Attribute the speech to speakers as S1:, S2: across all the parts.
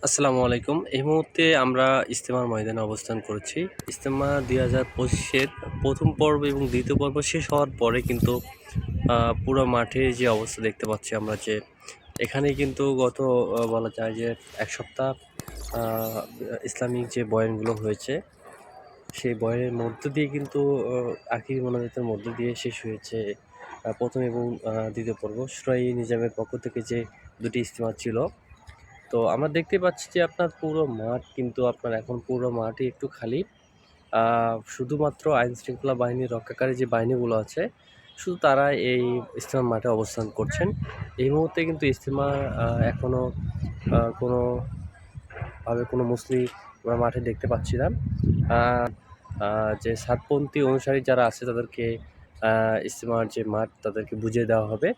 S1: আসসালামু আলাইকুম। এই মুহূর্তে আমরা ইজতেমার ময়দানে অবস্থান করছি। ইজতেমা ২০২৫-এর প্রথম পর্ব এবং দ্বিতীয় পর্ব শেষ হওয়ার পরে কিন্তু পুরো মাঠে যে অবস্থা দেখতে পাচ্ছি আমরা, যে এখানে কিন্তু গত বলা যায় যে ১ সপ্তাহ আ ইসলামিক যে বয়ানগুলো হয়েছে, সেই বয়ানের মধ্য দিয়ে কিন্তু আখিরি মোনাজাতের মধ্য দিয়ে শেষ হয়েছে ১ম এবং দ্বিতীয় পর্ব। সুরাই নিজামের পক্ষ থেকে যে ২টি ইজতেমা ছিল। তো আমরা দেখতে পাচ্ছি যে আপনার পুরো মাঠ কিন্তু আপনার এখন পুরো মাঠই একটু খালি। শুধুমাত্র আইনশৃঙ্খলা বাহিনীর রক্ষাকারী যে বাহিনীগুলো আছে, শুধু তারা এই ইজতেমা মাঠে অবস্থান করছেন। এই মুহূর্তে কিন্তু ইজতেমা এখনও কোনো মুসলিম আমরা মাঠে দেখতে পাচ্ছি না। আ আ যে সাতপন্থী অনুসারী যারা আছে তাদেরকে ইজতেমার যে মাঠ তাদেরকে বুঝিয়ে দেওয়া হবে।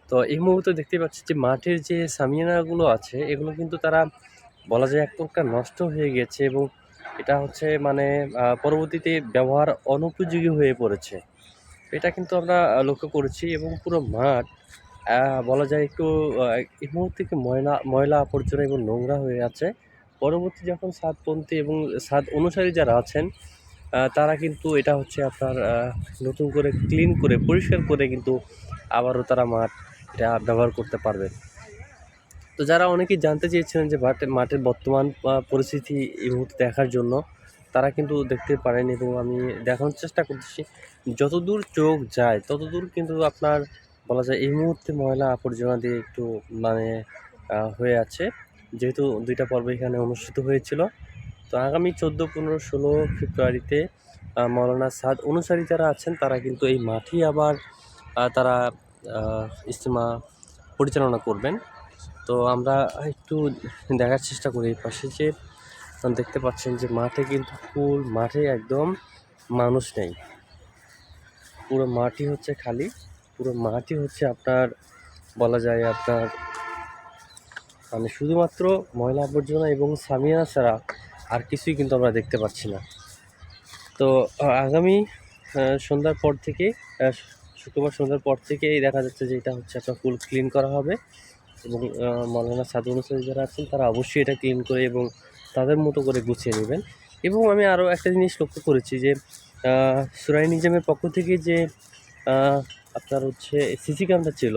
S1: তো এই মুহূর্তে দেখতে পাচ্ছি যে মাঠের যে সামিয়ানাগুলো আছে, এগুলো কিন্তু তারা বলা যায় এক প্রকার নষ্ট হয়ে গেছে এবং এটা হচ্ছে মানে পরবর্তীতে ব্যবহার অনুপযোগী হয়ে পড়েছে। এটা কিন্তু আমরা লক্ষ্য করেছি এবং পুরো মাঠ আ বলা যায় একটু এই মুহূর্তে একটু ময়লা আবর্জনা এবং নোংরা হয়ে আছে। পরবর্তী যখন সাদপন্থী এবং সাদ অনুসারী যারা আছেন, তারা কিন্তু এটা হচ্ছে আপনার নতুন করে ক্লিন করে পরিষ্কার করে কিন্তু আবারও তারা মাঠ এটা ব্যবহার করতে পারবে। তো যারা অনেকেই জানতে চেয়েছিলেন যে মাঠের বর্তমান পরিস্থিতি এই মুহূর্তে দেখার জন্য, তারা কিন্তু দেখতে পারেন এবং আমি দেখানোর চেষ্টা করতেছি। যতদূর চোখ যায় ততদূর কিন্তু আপনার বলা যায় এই মুহূর্তে ময়লা আবর্জনা দিয়ে একটু মানে হয়ে আছে। যেহেতু ২ টা পর্ব এখানে অনুষ্ঠিত হয়েছিল। তো আগামী ১৪, ১৫, ১৬ ফেব্রুয়ারিতে মাওলানা সাদ অনুসারী যারা আছেন তারা কিন্তু এই মাঠেই আবার তারা ইজতেমা পরিচালনা করবেন। তো আমরা একটু দেখার চেষ্টা করি এই পাশে যে দেখতে পাচ্ছেন যে মাঠে কিন্তু ফুল মাঠে একদম মানুষ নেই। পুরো মাঠই হচ্ছে খালি। পুরো মাঠই হচ্ছে আপনার বলা যায় আপনার মানে শুধুমাত্র ময়লা আবর্জনা এবং সামিয়ানা ছাড়া আর কিছুই কিন্তু আমরা দেখতে পাচ্ছি না। তো আগামী সন্ধ্যার পর থেকে শুক্রবার সন্ধ্যার পর থেকেই দেখা যাচ্ছে যে এটা হচ্ছে আপনার ফুল ক্লিন করা হবে এবং মাওলানা সাদ অনুসারী যারা আছেন তারা অবশ্যই এটা ক্লিন করে এবং তাদের মতো করে গুছিয়ে নেবেন। এবং আমি আরও একটা জিনিস লক্ষ্য করেছি যে সুরাই নিজামের পক্ষ থেকে যে আপনার হচ্ছে সিসি ক্যামেরা ছিল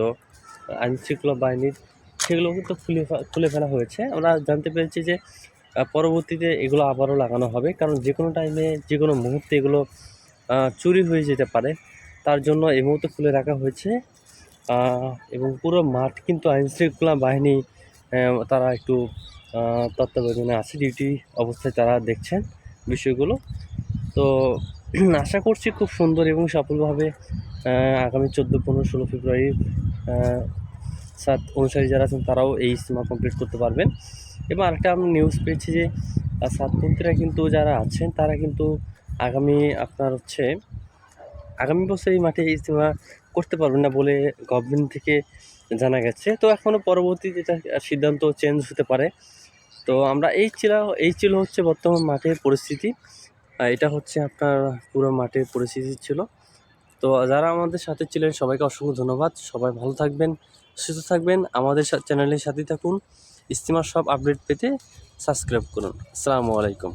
S1: আইনশৃঙ্খলা বাহিনীর, সেগুলো কিন্তু খুলে ফেলা হয়েছে। আমরা জানতে পেরেছি যে পরবর্তীতে এগুলো আবারও লাগানো হবে, কারণ যে কোনো টাইমে যে কোনো মুহূর্তে এগুলো চুরি হয়ে যেতে পারে। তার জন্য এই মুহূর্তে খুলে রাখা হয়েছে। এবং পুরো মাঠ কিন্তু আইনশৃঙ্খলা বাহিনী তারা একটু তত্ত্বাবধানে আছে, ডিউটি অবস্থায় তারা দেখছেন বিষয়গুলো। তো আশা করছি খুব সুন্দর এবং সফলভাবে আগামী ১৪, ১৫, ১৬ ফেব্রুয়ারি সাদ অনুসারী যারা আছেন তারাও এই ইজতেমা কমপ্লিট করতে পারবেন। এবং আরেকটা আমরা নিউজ পেয়েছি যে সাদপন্থীরা কিন্তু যারা আছেন তারা কিন্তু আগামী আপনার হচ্ছে আগামী বছর এই মাঠে ইজতেমা করতে পারবেন না বলে গভর্নমেন্ট থেকে জানা গেছে। তো এখনও পরবর্তীতে এটা সিদ্ধান্ত চেঞ্জ হতে পারে। তো আমরা এই ছিল হচ্ছে বর্তমান মাঠের পরিস্থিতি। এটা হচ্ছে আপনার পুরো মাঠের পরিস্থিতি ছিল। তো যারা আমাদের সাথে ছিলেন সবাইকে অসংখ্য ধন্যবাদ। সবাই ভালো থাকবেন, সুস্থ থাকবেন। আমাদের চ্যানেলের সাথেই থাকুন। ইজতেমার সব আপডেট পেতে সাবস্ক্রাইব করুন। আসসালামু আলাইকুম।